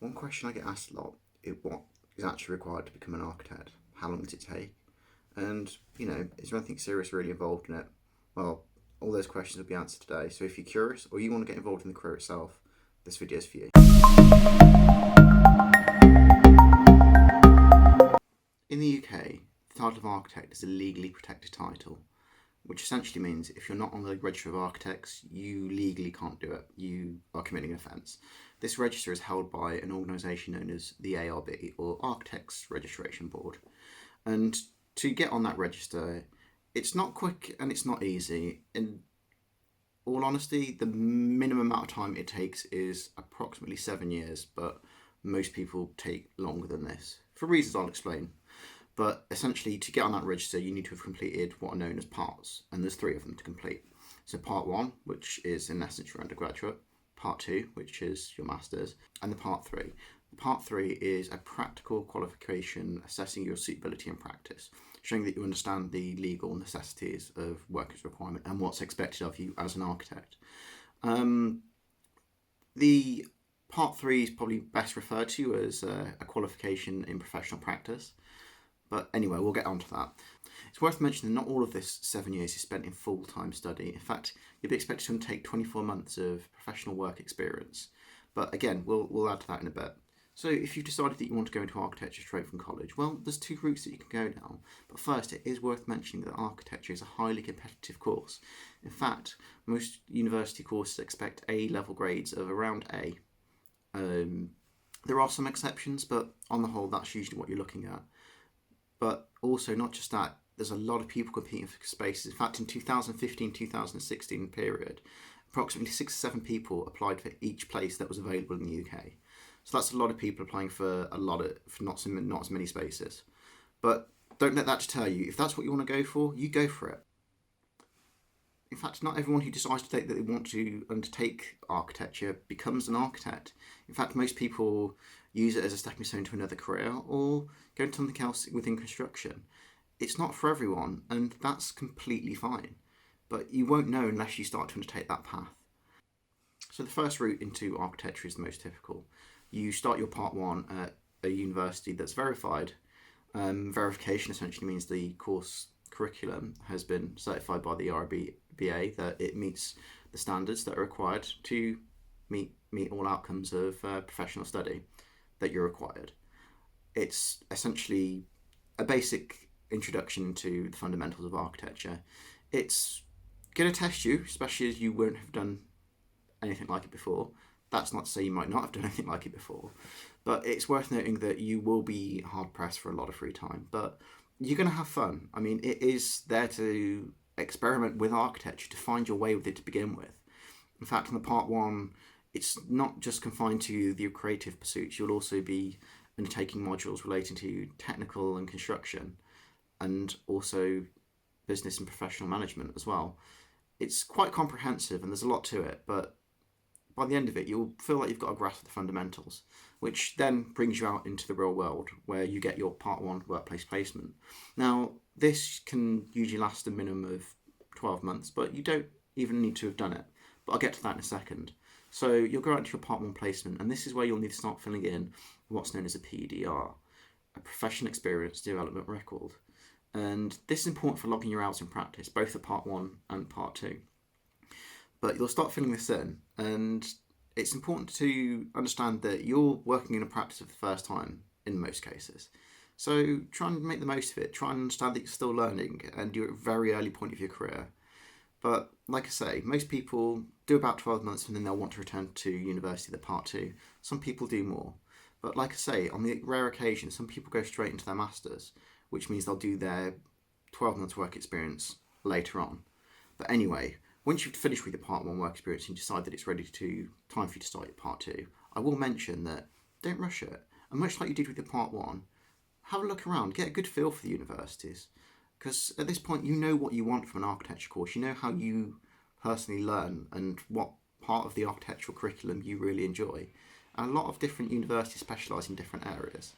One question I get asked a lot is what is actually required to become an architect? How long does it take? And, is there anything serious really involved in it? Well, all those questions will be answered today. So if you're curious or you want to get involved in the career itself, this video is for you. In the UK, the title of architect is a legally protected title, which essentially means if you're not on the register of architects, you legally can't do it. You are committing an offence. This register is held by an organisation known as the ARB, or Architects Registration Board. And to get on that register, it's not quick and it's not easy. In all honesty, the minimum amount of time it takes is approximately 7 years, but most people take longer than this, for reasons I'll explain. But essentially, to get on that register, you need to have completed what are known as parts, and there's 3 of them to complete. So part 1, which is in essence your undergraduate, part 2, which is your master's, and the part 3. The part 3 is a practical qualification assessing your suitability in practice, showing that you understand the legal necessities of workers' requirement and what's expected of you as an architect. The part 3 is probably best referred to as a qualification in professional practice. But anyway, we'll get on to that. It's worth mentioning that not all of this 7 years is spent in full-time study. In fact, you'll be expected to undertake 24 months of professional work experience. But again, we'll add to that in a bit. So if you've decided that you want to go into architecture straight from college, well, there's 2 routes that you can go down. But first, it is worth mentioning that architecture is a highly competitive course. In fact, most university courses expect A-level grades of around A. There are some exceptions, but on the whole, that's usually what you're looking at. But also, not just that, there's a lot of people competing for spaces. In fact, in 2015-2016 period, approximately 6 or 7 people applied for each place that was available in the UK. So that's a lot of people applying for not as many spaces. But don't let that deter you. If that's what you want to go for, you go for it. In fact, not everyone who decides to take that they want to undertake architecture becomes an architect. In fact, most people use it as a stepping stone to another career or go into something else within construction. It's not for everyone, and that's completely fine. But you won't know unless you start to undertake that path. So the first route into architecture is the most typical. You start your part 1 at a university that's verified. Verification essentially means the course curriculum has been certified by the RBA that it meets the standards that are required to meet all outcomes of professional study that you're required. It's essentially a basic introduction to the fundamentals of architecture. It's going to test you, especially as you won't have done anything like it before. That's not to say you might not have done anything like it before, but it's worth noting that you will be hard pressed for a lot of free time, but you're going to have fun. I mean, it is there to experiment with architecture, to find your way with it to begin with. In fact, in the part 1, it's not just confined to the creative pursuits. You'll also be undertaking modules relating to technical and construction, and also business and professional management as well. It's quite comprehensive and there's a lot to it, but by the end of it, you'll feel like you've got a grasp of the fundamentals, which then brings you out into the real world where you get your part 1 workplace placement. Now, this can usually last a minimum of 12 months, but you don't even need to have done it. But I'll get to that in a second. So you'll go out into your part 1 placement, and this is where you'll need to start filling in what's known as a PEDR, a Professional Experience Development Record. And this is important for logging your hours in practice, both for part 1 and part 2. But you'll start filling this in, and it's important to understand that you're working in a practice for the first time in most cases. So try and make the most of it. Try and understand that you're still learning and you're at a very early point of your career. But like I say, most people do about 12 months and then they'll want to return to university, the part 2. Some people do more. But like I say, on the rare occasion, some people go straight into their masters, which means they'll do their 12 months work experience later on. But anyway, once you've finished with your part 1 work experience and you decide that it's time for you to start your part 2, I will mention that don't rush it. And much like you did with your part 1, have a look around, get a good feel for the universities. Because at this point, you know what you want from an architecture course. You know how you personally learn and what part of the architectural curriculum you really enjoy. And a lot of different universities specialise in different areas.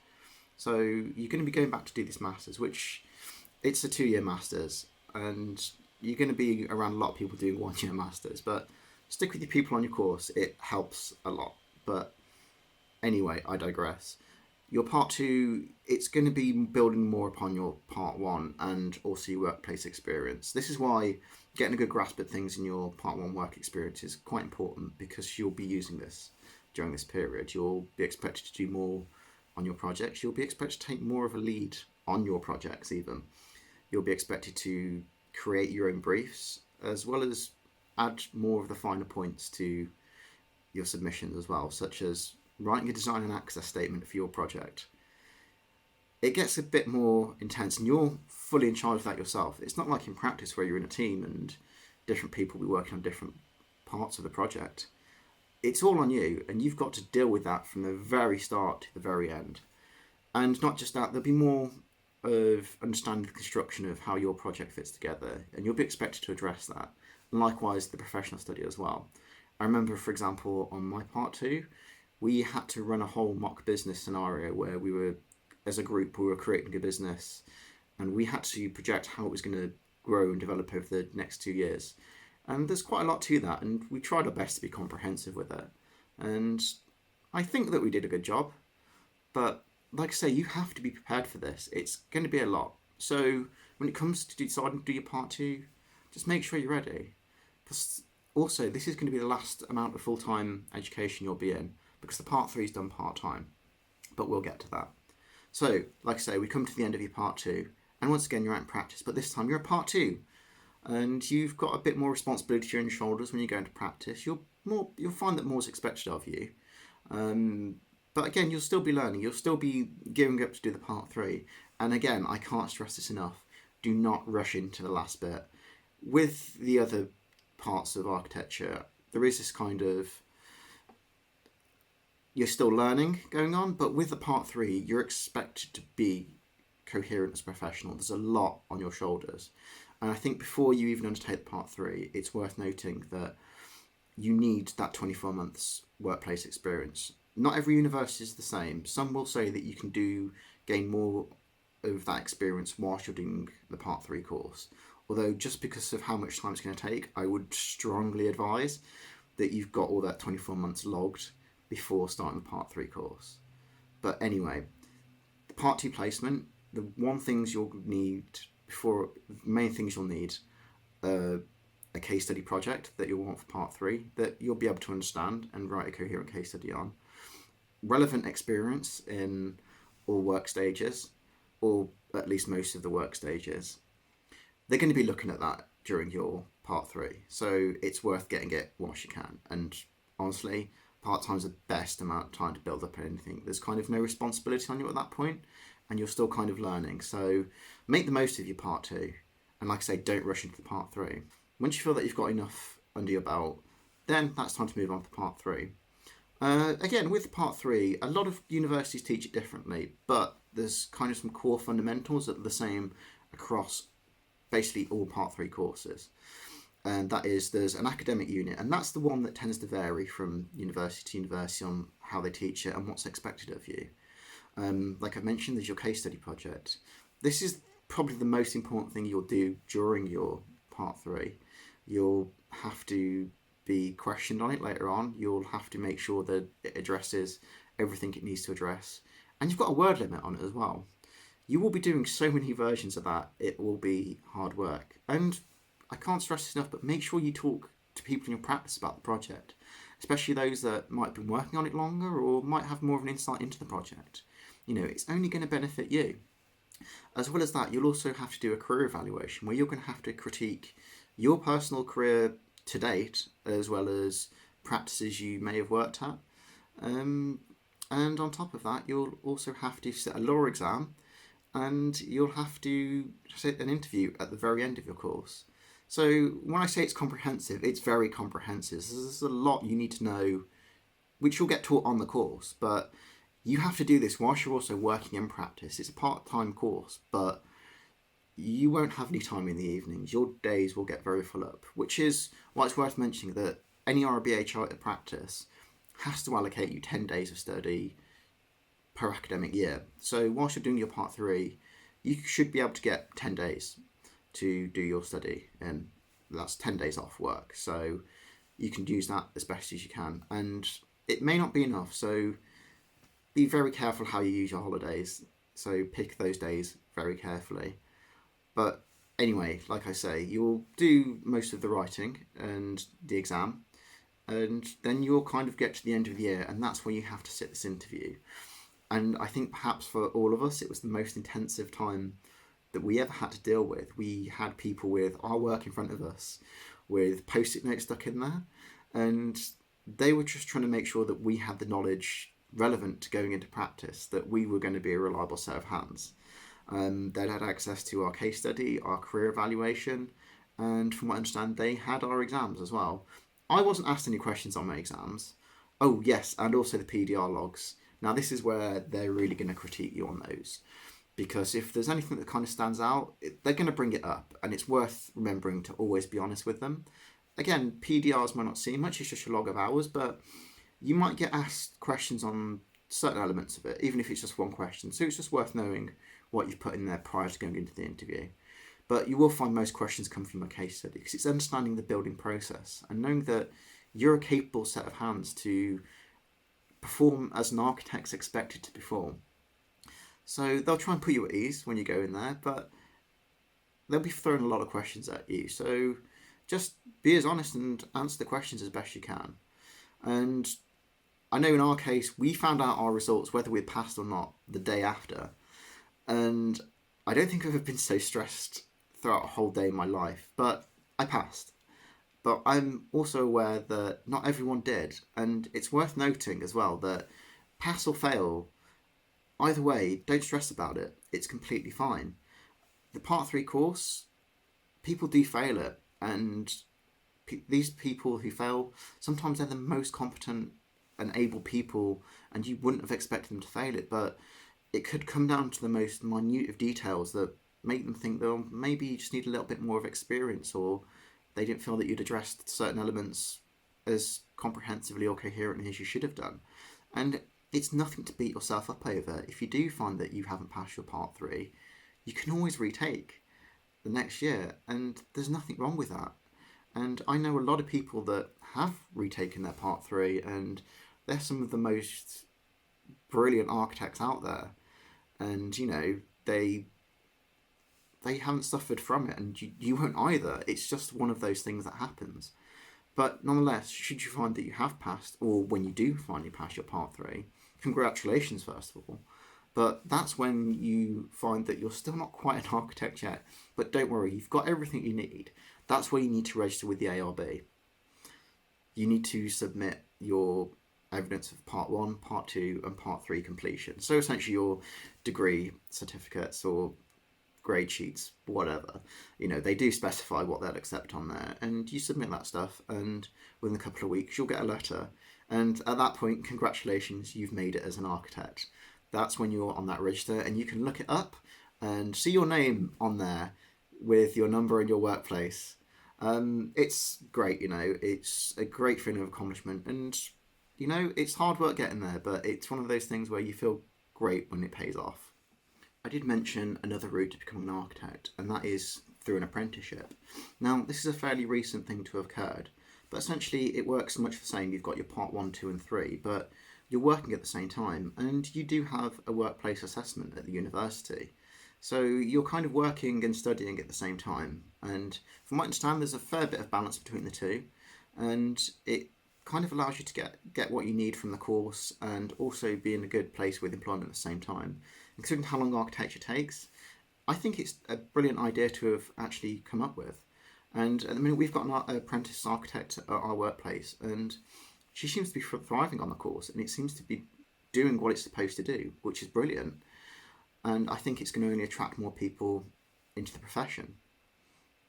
So you're going to be going back to do this masters, which it's a 2-year masters, and you're going to be around a lot of people doing 1-year masters, but stick with your people on your course. It helps a lot. But Anyway, I digress. Your part two, it's going to be building more upon your part one and also your workplace experience. This is why getting a good grasp at things in your part one work experience is quite important, because you'll be using this during this period. You'll be expected to do more on your projects. You'll be expected to take more of a lead on your projects even. You'll be expected to create your own briefs, as well as add more of the finer points to your submissions as well, such as writing a design and access statement for your project. It gets a bit more intense, and you're fully in charge of that yourself. It's not like in practice where you're in a team and different people will be working on different parts of the project. It's all on you, and you've got to deal with that from the very start to the very end. And not just that, there'll be more of understanding the construction of how your project fits together, and you'll be expected to address that. And likewise, the professional study as well. I remember, for example, on my part two, we had to run a whole mock business scenario where we were, as a group, we were creating a business, and we had to project how it was going to grow and develop over the next 2 years. And there's quite a lot to that, and we tried our best to be comprehensive with it. And I think that we did a good job, but like I say, you have to be prepared for this. It's going to be a lot. So when it comes to deciding to do your part two, just make sure you're ready. Because also, this is going to be the last amount of full-time education you'll be in, because the part three is done part-time, but we'll get to that. So, like I say, we come to the end of your part two, and once again, you're out in practice, but this time you're at part two, and you've got a bit more responsibility on your shoulders when you go into practice. You'll find that more is expected of you, but again, you'll still be learning. You'll still be gearing up to do the part three, and again, I can't stress this enough. Do not rush into the last bit. With the other parts of architecture, there is this kind of, you're still learning going on, but with the part three, you're expected to be coherent as a professional. There's a lot on your shoulders. And I think before you even undertake the part three, it's worth noting that you need that 24 months workplace experience. Not every university is the same. Some will say that you can gain more of that experience whilst you're doing the part three course. Although, just because of how much time it's going to take, I would strongly advise that you've got all that 24 months logged before starting the part three course. But anyway, the part two placement, the main things you'll need, a case study project that you'll want for part three that you'll be able to understand and write a coherent case study on. Relevant experience in all work stages, or at least most of the work stages. They're going to be looking at that during your part three, so it's worth getting it whilst you can. And honestly, part-time's the best amount of time to build up anything. There's kind of no responsibility on you at that point, and you're still kind of learning. So make the most of your part two, and like I say, don't rush into the part three. Once you feel that you've got enough under your belt, then that's time to move on to part three. Again, with part three, a lot of universities teach it differently, but there's kind of some core fundamentals that are the same across basically all part three courses. And that is, there's an academic unit, and that's the one that tends to vary from university to university on how they teach it and what's expected of you. Like I mentioned, there's your case study project. This is probably the most important thing you'll do during your part three. You'll have to be questioned on it later on. You'll have to make sure that it addresses everything it needs to address. And you've got a word limit on it as well. You will be doing so many versions of that, it will be hard work. And I can't stress this enough, but make sure you talk to people in your practice about the project, especially those that might have been working on it longer or might have more of an insight into the project. You know, it's only going to benefit you. As well as that, you'll also have to do a career evaluation where you're going to have to critique your personal career to date, as well as practices you may have worked at. And on top of that, you'll also have to sit a law exam, and you'll have to sit an interview at the very end of your course. So when I say it's comprehensive, it's very comprehensive. There's a lot you need to know, which you'll get taught on the course, but you have to do this whilst you're also working in practice. It's a part-time course, but you won't have any time in the evenings. Your days will get very full up, which is why it's worth mentioning that any RBA chartered practice has to allocate you 10 days of study per academic year. So whilst you're doing your part three, you should be able to get 10 days to do your study, and that's 10 days off work. So you can use that as best as you can, and it may not be enough. So be very careful how you use your holidays. So pick those days very carefully. But anyway, like I say, you'll do most of the writing and the exam, and then you'll kind of get to the end of the year, and that's where you have to sit this interview. And I think perhaps for all of us, it was the most intensive time that we ever had to deal with. We had people with our work in front of us, with post-it notes stuck in there, and they were just trying to make sure that we had the knowledge relevant to going into practice, that we were going to be a reliable set of hands. They'd had access to our case study, our career evaluation, and from what I understand, they had our exams as well. I wasn't asked any questions on my exams. Oh yes, and also the PDR logs. Now this is where they're really going to critique you on those, because if there's anything that kind of stands out, they're going to bring it up, and it's worth remembering to always be honest with them. Again, PDRs might not seem much, it's just a log of hours, but you might get asked questions on certain elements of it, even if it's just one question. So it's just worth knowing what you've put in there prior to going into the interview. But you will find most questions come from a case study, because it's understanding the building process and knowing that you're a capable set of hands to perform as an architect's expected to perform. So they'll try and put you at ease when you go in there, but they'll be throwing a lot of questions at you. So just be as honest and answer the questions as best you can. And I know in our case, we found out our results, whether we passed or not, the day after. And I don't think I've ever been so stressed throughout a whole day in my life, but I passed. But I'm also aware that not everyone did. And it's worth noting as well that pass or fail, either way, don't stress about it. It's completely fine. The Part 3 course, people do fail it. And these people who fail, sometimes they're the most competent and able people, and you wouldn't have expected them to fail it. But it could come down to the most minute of details that make them think that maybe you just need a little bit more of experience, or they didn't feel that you'd addressed certain elements as comprehensively or coherently as you should have done. And it's nothing to beat yourself up over. If you do find that you haven't passed your Part 3, you can always retake the next year, and there's nothing wrong with that. And I know a lot of people that have retaken their Part 3, and they're some of the most brilliant architects out there. And, you know, they haven't suffered from it, and you won't either. It's just one of those things that happens. But nonetheless, should you find that you have passed, or when you do finally pass your Part 3, congratulations first of all. But that's when you find that you're still not quite an architect yet. But don't worry, you've got everything you need. That's where you need to register with the ARB. You need to submit your evidence of Part 1, Part 2 and Part 3 completion. So essentially your degree certificates or grade sheets, whatever. You know, they do specify what they'll accept on there, and you submit that stuff, and within a couple of weeks you'll get a letter. And at that point, congratulations, you've made it as an architect. That's when you're on that register, and you can look it up and see your name on there with your number and your workplace. It's great, you know, it's a great feeling of accomplishment, and you know, it's hard work getting there, but it's one of those things where you feel great when it pays off. I did mention another route to becoming an architect, and that is through an apprenticeship. Now, this is a fairly recent thing to have occurred, but essentially it works much the same. You've got your Part 1, 2 and 3, but you're working at the same time, and you do have a workplace assessment at the university. So you're kind of working and studying at the same time, and from what I understand, there's a fair bit of balance between the two, and it kind of allows you to get what you need from the course and also be in a good place with employment at the same time. And considering how long architecture takes, I think it's a brilliant idea to have actually come up with. And at the minute we've got an apprentice architect at our workplace, and she seems to be thriving on the course, and it seems to be doing what it's supposed to do, which is brilliant. And I think it's going to only attract more people into the profession.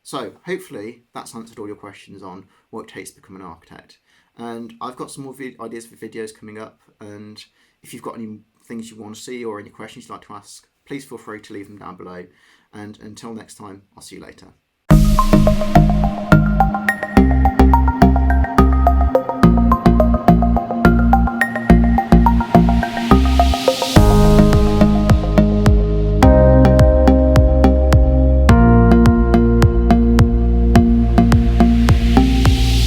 So hopefully that's answered all your questions on what it takes to become an architect. And I've got some more ideas for videos coming up, and if you've got any things you want to see or any questions you'd like to ask, please feel free to leave them down below. And until next time, I'll see you later.